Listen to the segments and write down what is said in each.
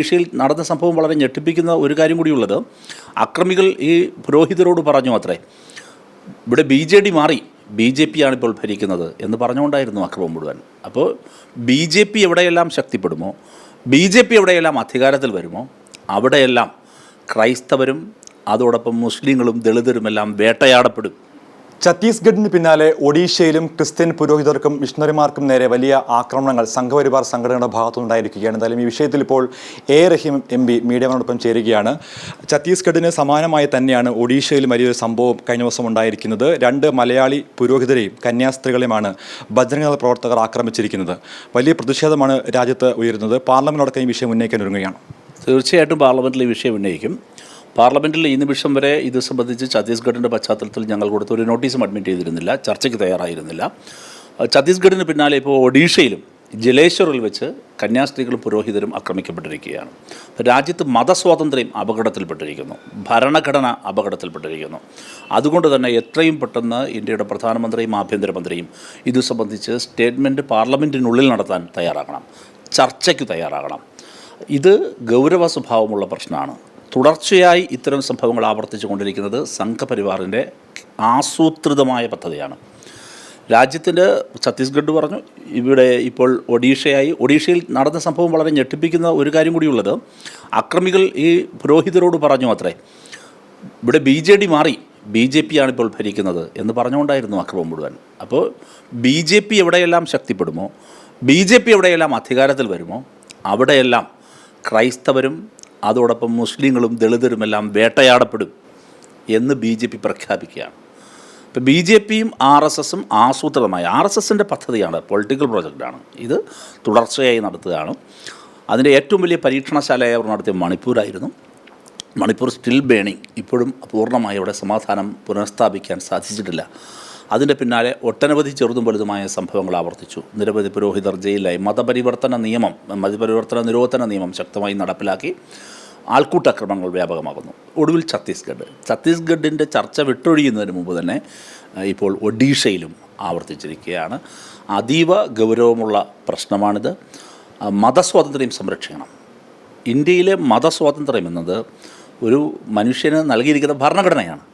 ഒഡീഷയിൽ നടന്ന സംഭവം വളരെ ഞെട്ടിപ്പിക്കുന്ന ഒരു കാര്യം കൂടിയുള്ളത്, അക്രമികൾ ഈ പുരോഹിതരോട് പറഞ്ഞു അത്രേ, ഇവിടെ BJD മാറി BJP ആണിപ്പോൾ ഭരിക്കുന്നത് എന്ന് പറഞ്ഞുകൊണ്ടായിരുന്നു അക്രമം മുഴുവൻ. അപ്പോൾ BJP എവിടെയെല്ലാം ശക്തിപ്പെടുമോ, BJP എവിടെയെല്ലാം അധികാരത്തിൽ വരുമോ, അവിടെയെല്ലാം ക്രൈസ്തവരും അതോടൊപ്പം മുസ്ലിങ്ങളും ദളിതരുമെല്ലാം വേട്ടയാടപ്പെടും. ഛത്തീസ്ഗഡിന് പിന്നാലെ ഒഡീഷയിലും ക്രിസ്ത്യൻ പുരോഹിതർക്കും മിഷണറിമാർക്കും നേരെ വലിയ ആക്രമണങ്ങൾ സംഘപരിവാർ സംഘടനയുടെ ഭാഗത്തുനിന്നുണ്ടായിരിക്കുകയാണ്. എന്തായാലും ഈ വിഷയത്തിൽ ഇപ്പോൾ റഹീം MP മീഡിയയോടൊപ്പം ചേരുകയാണ്. ഛത്തീസ്ഗഡിന് സമാനമായി തന്നെയാണ് ഒഡീഷയിലും വലിയൊരു സംഭവം കഴിഞ്ഞ ദിവസം ഉണ്ടായിരിക്കുന്നത്. 2 മലയാളി പുരോഹിതരെയും കന്യാസ്ത്രീകളെയുമാണ് ബജറംഗ് ദൾ പ്രവർത്തകർ ആക്രമിച്ചിരിക്കുന്നത്. വലിയ പ്രതിഷേധമാണ് രാജ്യത്ത് ഉയരുന്നത്. പാർലമെന്റിലടക്കം ഈ വിഷയം ഉന്നയിക്കാൻ ഒരുങ്ങുകയാണ്. തീർച്ചയായിട്ടും പാർലമെൻറ്റിൽ ഈ വിഷയം ഉന്നയിക്കും. പാർലമെൻറ്റിൽ ഈ നിമിഷം വരെ ഇത് സംബന്ധിച്ച് ഛത്തീസ്ഗഡിൻ്റെ പശ്ചാത്തലത്തിൽ ഞങ്ങൾ കൊടുത്ത ഒരു നോട്ടീസും അഡ്മിറ്റ് ചെയ്തിരുന്നില്ല, ചർച്ചയ്ക്ക് തയ്യാറായിരുന്നില്ല. ഛത്തീസ്ഗഡിന് പിന്നാലെ ഇപ്പോൾ ഒഡീഷയിലും ജലേശ്വറിൽ വെച്ച് കന്യാസ്ത്രീകളും പുരോഹിതരും ആക്രമിക്കപ്പെട്ടിരിക്കുകയാണ്. രാജ്യത്ത് മതസ്വാതന്ത്ര്യം അപകടത്തിൽപ്പെട്ടിരിക്കുന്നു, ഭരണഘടന അപകടത്തിൽപ്പെട്ടിരിക്കുന്നു. അതുകൊണ്ട് തന്നെ എത്രയും പെട്ടെന്ന് ഇന്ത്യയുടെ പ്രധാനമന്ത്രിയും ആഭ്യന്തരമന്ത്രിയും ഇത് സംബന്ധിച്ച് സ്റ്റേറ്റ്മെൻറ്റ് പാർലമെൻറ്റിനുള്ളിൽ നടത്താൻ തയ്യാറാകണം, ചർച്ചയ്ക്ക് തയ്യാറാകണം. ഇത് ഗൗരവ സ്വഭാവമുള്ള പ്രശ്നമാണ്. തുടർച്ചയായി ഇത്തരം സംഭവങ്ങൾ ആവർത്തിച്ചു കൊണ്ടിരിക്കുന്നത് സംഘപരിവാറിൻ്റെ ആസൂത്രിതമായ പദ്ധതിയാണ്. രാജ്യത്തിൻ്റെ ഛത്തീസ്ഗഡ് പറഞ്ഞു, ഇവിടെ ഇപ്പോൾ ഒഡീഷയിൽ നടന്ന സംഭവം വളരെ ഞെട്ടിപ്പിക്കുന്ന ഒരു കാര്യം കൂടിയുള്ളത്, അക്രമികൾ ഈ പുരോഹിതരോട് പറഞ്ഞു അത്രേ, ഇവിടെ BJD മാറി BJP ആണിപ്പോൾ ഭരിക്കുന്നത് എന്ന് പറഞ്ഞുകൊണ്ടായിരുന്നു അക്രമം മുഴുവൻ. അപ്പോൾ BJP എവിടെയെല്ലാം ശക്തിപ്പെടുമോ, BJP എവിടെയെല്ലാം അധികാരത്തിൽ വരുമോ, അവിടെയെല്ലാം ക്രൈസ്തവരും അതോടൊപ്പം മുസ്ലിങ്ങളും ദളിതരുമെല്ലാം വേട്ടയാടപ്പെടും എന്ന് BJP പ്രഖ്യാപിക്കുകയാണ്. ഇപ്പോൾ BJPയും RSSും ആസൂത്രിതമായ, RSSൻ്റെ പദ്ധതിയാണ്, പൊളിറ്റിക്കൽ പ്രോജക്റ്റാണ്, ഇത് തുടർച്ചയായി നടത്തുകയാണ്. അതിൻ്റെ ഏറ്റവും വലിയ പരീക്ഷണശാലയായി അവർ നടത്തിയ മണിപ്പൂരായിരുന്നു. മണിപ്പൂർ സ്റ്റിൽ ബേണിംഗ്, ഇപ്പോഴും പൂർണ്ണമായി അവിടെ സമാധാനം പുനഃസ്ഥാപിക്കാൻ സാധിച്ചിട്ടില്ല. അതിൻ്റെ പിന്നാലെ ഒട്ടനവധി ചെറുതും വലുതുമായ സംഭവങ്ങൾ ആവർത്തിച്ചു. നിരവധി പുരോഹിതർ ജയിലിലായി. മതപരിവർത്തന നിരോധന നിയമം ശക്തമായി നടപ്പിലാക്കി. ആൾക്കൂട്ടക്രമങ്ങൾ വ്യാപകമാകുന്നു. ഒടുവിൽ ഛത്തീസ്ഗഡിൻ്റെ ചർച്ച വിട്ടൊഴിയുന്നതിന് മുമ്പ് തന്നെ ഇപ്പോൾ ഒഡീഷയിലും ആവർത്തിച്ചിരിക്കുകയാണ്. അതീവ ഗൗരവമുള്ള പ്രശ്നമാണിത്. മതസ്വാതന്ത്ര്യം സംരക്ഷിക്കണം. ഇന്ത്യയിലെ മതസ്വാതന്ത്ര്യം എന്നത് ഒരു മനുഷ്യന് നൽകിയിരിക്കുന്ന ഭരണഘടനയാണ്.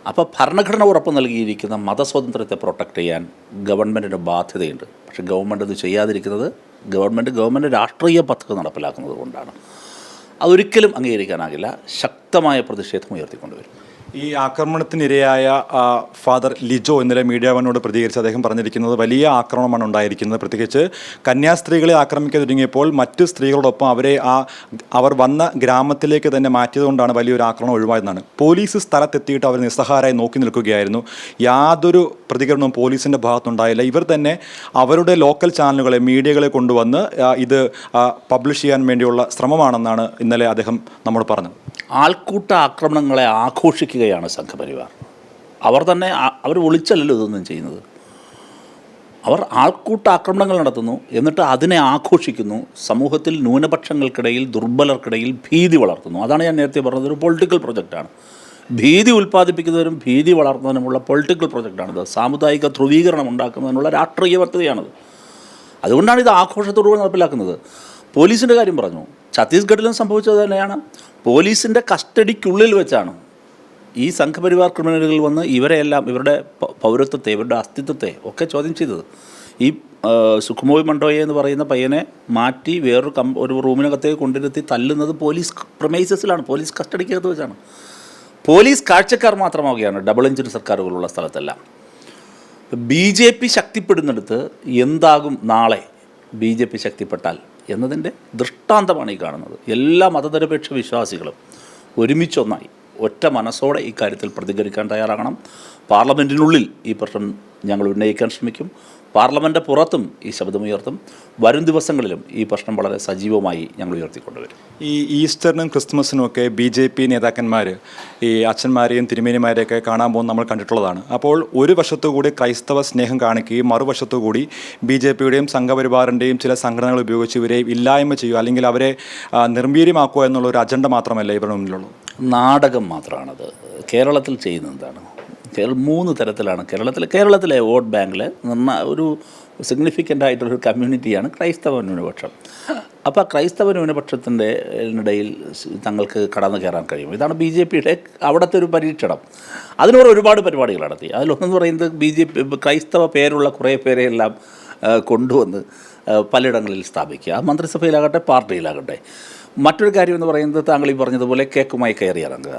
അപ്പോൾ ഭരണഘടന ഉറപ്പ് നൽകിയിരിക്കുന്ന മതസ്വാതന്ത്ര്യത്തെ പ്രൊട്ടക്റ്റ് ചെയ്യാൻ ഗവൺമെൻറ്റിന് ബാധ്യതയുണ്ട്. പക്ഷേ ഗവൺമെൻറ് അത് ചെയ്യാതിരിക്കുന്നത് ഗവൺമെൻറ് രാഷ്ട്രീയ പദ്ധതി നടപ്പിലാക്കുന്നത് കൊണ്ടാണ്. അതൊരിക്കലും അംഗീകരിക്കാനാകില്ല. ശക്തമായ പ്രതിഷേധം ഉയർത്തിക്കൊണ്ടുവരും. ഈ ആക്രമണത്തിനിരയായ ഫാദർ ലിജോ ഇന്നലെ മീഡിയ വണ്ണോട് പ്രതികരിച്ച് അദ്ദേഹം പറഞ്ഞിരിക്കുന്നത് വലിയ ആക്രമണമാണ് ഉണ്ടായിരിക്കുന്നത്. പ്രത്യേകിച്ച് കന്യാസ്ത്രീകളെ ആക്രമിക്കാൻ തുടങ്ങിയപ്പോൾ മറ്റ് സ്ത്രീകളോടൊപ്പം അവർ വന്ന ഗ്രാമത്തിലേക്ക് തന്നെ മാറ്റിയതുകൊണ്ടാണ് വലിയൊരു ആക്രമണം ഒഴിവായതെന്നാണ്. പോലീസ് സ്ഥലത്തെത്തിയിട്ട് അവർ നിസ്സഹായരായി നോക്കി നിൽക്കുകയായിരുന്നു. യാതൊരു പ്രതികരണവും പോലീസിൻ്റെ ഭാഗത്തുണ്ടായില്ല. ഇവർ തന്നെ അവരുടെ ലോക്കൽ ചാനലുകളെ, മീഡിയകളെ കൊണ്ടുവന്ന് ഇത് പബ്ലിഷ് ചെയ്യാൻ വേണ്ടിയുള്ള ശ്രമമാണെന്നാണ് ഇന്നലെ അദ്ദേഹം നമ്മോട് പറഞ്ഞത്. ആൾക്കൂട്ട ആക്രമണങ്ങളെ ആഘോഷിക്കുകയാണ് സംഘപരിവാർ. അവർ ഒളിച്ചല്ലല്ലോ ഇതൊന്നും ചെയ്യുന്നത്. അവർ ആൾക്കൂട്ട ആക്രമണങ്ങൾ നടത്തുന്നു, എന്നിട്ട് അതിനെ ആഘോഷിക്കുന്നു. സമൂഹത്തിൽ ന്യൂനപക്ഷങ്ങൾക്കിടയിൽ, ദുർബലർക്കിടയിൽ ഭീതി വളർത്തുന്നു. അതാണ് ഞാൻ നേരത്തെ പറഞ്ഞത്, ഒരു പൊളിറ്റിക്കൽ പ്രൊജക്റ്റാണ്. ഭീതി ഉൽപ്പാദിപ്പിക്കുന്നതിനും ഭീതി വളർത്തുന്നതിനുമുള്ള പൊളിറ്റിക്കൽ പ്രൊജക്റ്റാണിത്. സാമുദായിക ധ്രുവീകരണം ഉണ്ടാക്കുന്നതിനുള്ള രാഷ്ട്രീയ പദ്ധതിയാണിത്. അതുകൊണ്ടാണ് ഇത് ആഘോഷത്തോടുകൂടി നടപ്പിലാക്കുന്നത്. പോലീസിൻ്റെ കാര്യം പറഞ്ഞു, ഛത്തീസ്ഗഡിലും സംഭവിച്ചത് തന്നെയാണ്. പോലീസിൻ്റെ കസ്റ്റഡിക്കുള്ളിൽ വെച്ചാണ് ഈ സംഘപരിവാർ ക്രിമിനലുകൾ വന്ന് ഇവരെല്ലാം, ഇവരുടെ പൗരത്വത്തെ, ഇവരുടെ അസ്തിത്വത്തെ ഒക്കെ ചോദ്യം ചെയ്തത്. ഈ സുഖ്മോയ് മണ്ടോയെ എന്ന് പറയുന്ന പയ്യനെ മാറ്റി ഒരു റൂമിനകത്തേക്ക് കൊണ്ടിരുത്തി തല്ലുന്നത് പോലീസ് പ്രമൈസസിലാണ്, പോലീസ് കസ്റ്റഡിക്കകത്ത് വെച്ചാണ്. പോലീസ് കാഴ്ചക്കാർ മാത്രമാവുകയാണ് ഡബിൾ എഞ്ചിൻ സർക്കാരുകളുള്ള സ്ഥലത്തെല്ലാം. BJP ശക്തിപ്പെടുന്നിടത്ത് എന്താകും നാളെ BJP ശക്തിപ്പെട്ടാൽ എന്നതിൻ്റെ ദൃഷ്ടാന്തമാണ് ഈ കാണുന്നത്. എല്ലാ മതനിരപേക്ഷ വിശ്വാസികളും ഒരുമിച്ചൊന്നായി ഒറ്റ മനസ്സോടെ ഇക്കാര്യത്തിൽ പ്രതികരിക്കാൻ തയ്യാറാകണം. പാർലമെൻറ്റിനുള്ളിൽ ഈ പ്രശ്നം ഞങ്ങൾ ഉന്നയിക്കാൻ ശ്രമിക്കും. പാർലമെൻറ്റ് പുറത്തും ഈ ശബ്ദമുയർത്തും. വരും ദിവസങ്ങളിലും ഈ പ്രശ്നം വളരെ സജീവമായി ഞങ്ങൾ ഉയർത്തിക്കൊണ്ടുവരും. ഈ ഈസ്റ്ററിനും ക്രിസ്മസിനുമൊക്കെ BJP നേതാക്കന്മാർ ഈ അച്ഛന്മാരെയും തിരുമേനിമാരെയൊക്കെ കാണാൻ പോകുന്ന നമ്മൾ കണ്ടിട്ടുള്ളതാണ്. അപ്പോൾ ഒരു വശത്തുകൂടി ക്രൈസ്തവ സ്നേഹം കാണിക്കുകയും മറുവശത്തുകൂടി BJPയുടെയും സംഘപരിവാറിൻ്റെയും ചില സംഘടനകൾ ഉപയോഗിച്ച് ഇവരെ ഇല്ലായ്മ ചെയ്യുക, അല്ലെങ്കിൽ അവരെ നിർവീര്യമാക്കുക എന്നുള്ള ഒരു അജണ്ട മാത്രമല്ല ഇവരുടെ മുന്നിലുള്ളത്. നാടകം മാത്രമാണത്. കേരളത്തിൽ ചെയ്യുന്നത് എന്താണ്? 3 തരത്തിലാണ് കേരളത്തിലെ വോട്ട് ബാങ്കിൽ ഒരു സിഗ്നിഫിക്കൻ്റ് ആയിട്ടുള്ളൊരു കമ്മ്യൂണിറ്റിയാണ് ക്രൈസ്തവ ന്യൂനപക്ഷം. അപ്പോൾ ക്രൈസ്തവ ന്യൂനപക്ഷത്തിൻ്റെ ഇടയിൽ തങ്ങൾക്ക് കടന്നു കയറാൻ കഴിയും. ഇതാണ് ബി ജെ പിയുടെ അവിടുത്തെ ഒരു പരീക്ഷണം. അതിനോട് ഒരുപാട് പരിപാടികൾ നടത്തി. അതിലൊന്നെന്ന് പറയുന്നത് ക്രൈസ്തവ പേരുള്ള കുറേ പേരെയെല്ലാം കൊണ്ടുവന്ന് പലയിടങ്ങളിൽ സ്ഥാപിക്കുക. മന്ത്രിസഭയിലാകട്ടെ പാർട്ടിയിലാകട്ടെ. മറ്റൊരു കാര്യം എന്ന് പറയുന്നത് താങ്കൾ ഈ പറഞ്ഞതുപോലെ കേക്കുമായി കയറി ഇറങ്ങുക,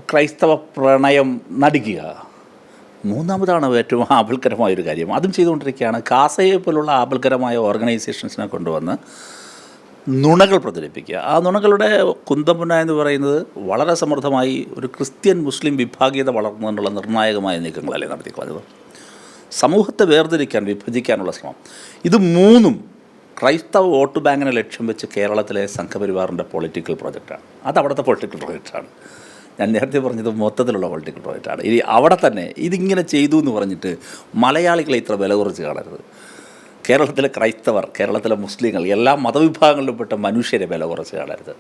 ക്രൈസ്തവ പ്രണയം നടിക്കുക. മൂന്നാമതാണ് ഏറ്റവും ആപൽക്കരമായൊരു കാര്യം, അതും ചെയ്തുകൊണ്ടിരിക്കുകയാണ്. കാസയെ പോലുള്ള ആപൽക്കരമായ ഓർഗനൈസേഷൻസിനെ കൊണ്ടുവന്ന് നുണകൾ പ്രചരിപ്പിക്കുക. ആ നുണകളുടെ കുന്തമുന എന്ന് പറയുന്നത് വളരെ സമൃദ്ധമായി ഒരു ക്രിസ്ത്യൻ മുസ്ലിം വിഭാഗീയത വളർന്നതിനുള്ള നിർണായകമായ നീക്കങ്ങളല്ലേ നടത്തിക്കളഞ്ഞത്. സമൂഹത്തെ വേർതിരിക്കാൻ, വിഭജിക്കാനുള്ള ശ്രമം. ഇത് മൂന്നും ക്രൈസ്തവ വോട്ട് ബാങ്കിനെ ലക്ഷ്യം വെച്ച് കേരളത്തിലെ സംഘപരിവാറിൻ്റെ പൊളിറ്റിക്കൽ പ്രോജക്റ്റാണ്. അത് അവിടുത്തെ പൊളിറ്റിക്കൽ പ്രോജക്റ്റാണ്. ഞാൻ നേരത്തെ പറഞ്ഞത് മൊത്തത്തിലുള്ള പൊളിറ്റിക്കൽ പ്രോജക്റ്റാണ്. ഇനി അവിടെ തന്നെ ഇതിങ്ങനെ ചെയ്തു എന്ന് പറഞ്ഞിട്ട് മലയാളികളെ ഇത്ര വില കുറച്ച് കാണരുത്. കേരളത്തിലെ ക്രൈസ്തവർ, കേരളത്തിലെ മുസ്ലിങ്ങൾ, എല്ലാ മതവിഭാഗങ്ങളിലും പെട്ട മനുഷ്യരെ വില കുറച്ച് കാണരുത്.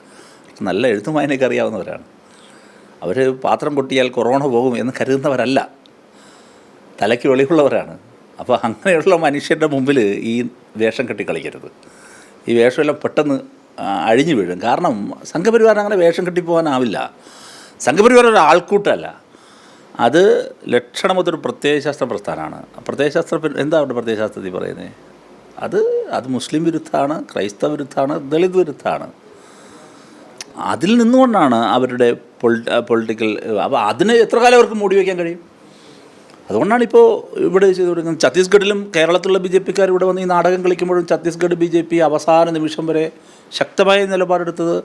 നല്ല എഴുത്തും വായനയൊക്കെ അറിയാവുന്നവരാണ്. അവർ പാത്രം പൊട്ടിയാൽ കൊറോണ പോകും എന്ന് കരുതുന്നവരല്ല, തലയ്ക്ക് വെളിവുള്ളവരാണ്. അപ്പോൾ അങ്ങനെയുള്ള മനുഷ്യരുടെ മുമ്പിൽ ഈ വേഷം കെട്ടി കളിക്കരുത്. ഈ വേഷമെല്ലാം പെട്ടെന്ന് അഴിഞ്ഞു വീഴും. കാരണം സംഘപരിവാരം അങ്ങനെ വേഷം കെട്ടിപ്പോകാനാവില്ല. സംഘപരിവാരം ഒരു ആൾക്കൂട്ടമല്ല, അത് ലക്ഷണമൊത്തൊരു പ്രത്യയശാസ്ത്ര പ്രസ്ഥാനമാണ്. പ്രത്യയശാസ്ത്രം എന്താ അവരുടെ പ്രത്യയശാസ്ത്രത്തിൽ പറയുന്നത്? അത് മുസ്ലിം വിരുദ്ധമാണ്, ക്രൈസ്തവ വിരുദ്ധമാണ്, ദളിത് വിരുദ്ധമാണ്. അതിൽ നിന്നുകൊണ്ടാണ് അവരുടെ പൊളിറ്റിക്കൽ. അപ്പോൾ അതിന് എത്ര കാലം അവർക്ക് മൂടി വയ്ക്കാൻ കഴിയും? അതുകൊണ്ടാണ് ഇപ്പോൾ ഇവിടെ ചെയ്തു കൊടുക്കുന്നത്. ഛത്തീസ്ഗഡിലും കേരളത്തിലുള്ള ബി ജെ പിക്കാർ ഇവിടെ വന്ന് ഈ നാടകം കളിക്കുമ്പോഴും ഛത്തീസ്ഗഡ് ബി ജെ പി അവസാന നിമിഷം വരെ ശക്തമായ നിലപാടെടുത്തത്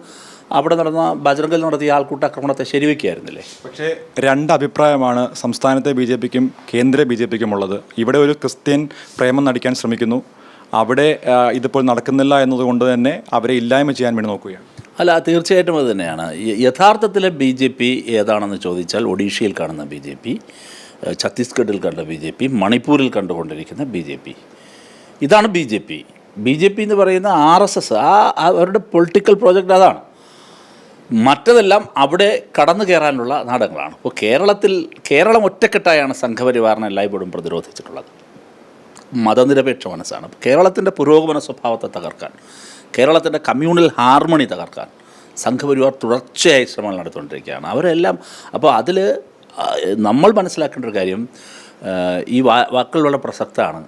അവിടെ നടന്ന ബജറംഗിൽ നടത്തിയ ആൾക്കൂട്ടാക്രമണത്തെ ശരിവയ്ക്കുകയായിരുന്നില്ലേ? പക്ഷേ രണ്ട് അഭിപ്രായമാണ് സംസ്ഥാനത്തെ ബി ജെ പിക്കും കേന്ദ്ര ബി ജെ പിക്കും ഉള്ളത്. ഇവിടെ ഒരു ക്രിസ്ത്യൻ പ്രേമം നടിക്കാൻ ശ്രമിക്കുന്നു, അവിടെ ഇതിപ്പോൾ നടക്കുന്നില്ല എന്നതുകൊണ്ട് തന്നെ അവരെ ഇല്ലായ്മ ചെയ്യാൻ വേണ്ടി നോക്കുകയാണ്. അല്ല, തീർച്ചയായിട്ടും അത് തന്നെയാണ്. യഥാർത്ഥത്തിലെ ബി ജെ പി ഏതാണെന്ന് ചോദിച്ചാൽ ഒഡീഷയിൽ കാണുന്ന ബി ജെ പി, ഛത്തീസ്ഗഡിൽ കണ്ട ബി ജെ പി, മണിപ്പൂരിൽ കണ്ടുകൊണ്ടിരിക്കുന്ന ബി ജെ പി, ഇതാണ് B J P. B J P എന്ന് പറയുന്ന RSS അവരുടെ പൊളിറ്റിക്കൽ പ്രോജക്റ്റ് അതാണ്. മറ്റതെല്ലാം അവിടെ കടന്നു കയറാനുള്ള നാടകങ്ങളാണ്. അപ്പോൾ കേരളം ഒറ്റക്കെട്ടായാണ് സംഘപരിവാറിനെ എല്ലായ്പ്പോഴും പ്രതിരോധിച്ചിട്ടുള്ളത്. മതനിരപേക്ഷ മനസ്സാണ്. കേരളത്തിൻ്റെ പുരോഗമന സ്വഭാവത്തെ തകർക്കാൻ, കേരളത്തിൻ്റെ കമ്മ്യൂണൽ ഹാർമണി തകർക്കാൻ സംഘപരിവാർ തുടർച്ചയായി ശ്രമങ്ങൾ നടത്തിക്കൊണ്ടിരിക്കുകയാണ്. അവരെല്ലാം അപ്പോൾ അതിൽ നമ്മൾ മനസ്സിലാക്കേണ്ട ഒരു കാര്യം, ഈ വാക്കുകൾ വളരെ പ്രസക്തമാണ്.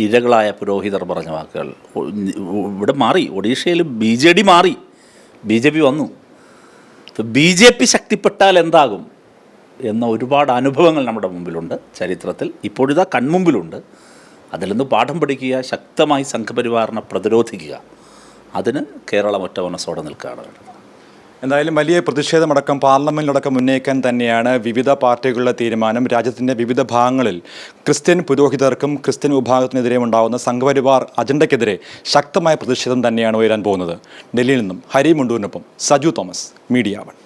ഇരകളായ പുരോഹിതർ പറഞ്ഞ വാക്കുകൾ ഇവിടെ മാറി. ഒഡീഷയിൽ BJD മാറി, BJP വന്നു. BJP ശക്തിപ്പെട്ടാൽ എന്താകും എന്ന ഒരുപാട് അനുഭവങ്ങൾ നമ്മുടെ മുമ്പിലുണ്ട് ചരിത്രത്തിൽ. ഇപ്പോഴിതാ കൺമുമ്പിലുണ്ട്. അതിൽ നിന്ന് പാഠം പഠിക്കുക, ശക്തമായി സംഘപരിവാറിനെ പ്രതിരോധിക്കുക. അതിന് കേരളം ഒറ്റ മനസ്സോടെ നിൽക്കുകയാണ് വേണ്ടത്. എന്തായാലും വലിയ പ്രതിഷേധമടക്കം പാർലമെൻറ്റിലടക്കം ഉന്നയിക്കാൻ തന്നെയാണ് വിവിധ പാർട്ടികളുടെ തീരുമാനം. രാജ്യത്തിൻ്റെ വിവിധ ഭാഗങ്ങളിൽ ക്രിസ്ത്യൻ പുരോഹിതർക്കും ക്രിസ്ത്യൻ വിഭാഗത്തിനെതിരെ ഉണ്ടാകുന്ന സംഘപരിവാർ അജണ്ടയ്ക്കെതിരെ ശക്തമായ പ്രതിഷേധം തന്നെയാണ് ഉയരാൻ പോകുന്നത്. ഡൽഹിയിൽ നിന്നും ഹരി മുണ്ടൂരിനൊപ്പം സജു തോമസ്, മീഡിയ 1.